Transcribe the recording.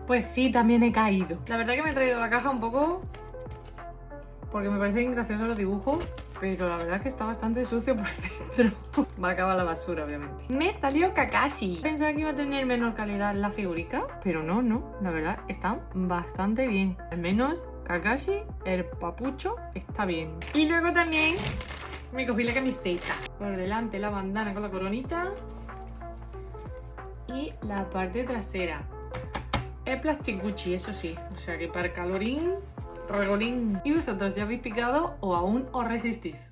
Pues sí, también he caído. La verdad que me he traído la caja un poco porque me parecen graciosos los dibujos, pero la verdad es que está bastante sucio por dentro. Va a acabar la basura, obviamente. Me salió Kakashi. Pensaba que iba a tener menor calidad la figurica, pero no. La verdad, están bastante bien. Al menos Kakashi, el papucho, está bien. Y luego también me cogí la camiseta. Por delante la bandana con la coronita y la parte trasera. Es plastic Gucci, eso sí. O sea que para calorín, regolín. ¿Y vosotros ya habéis picado o aún os resistís?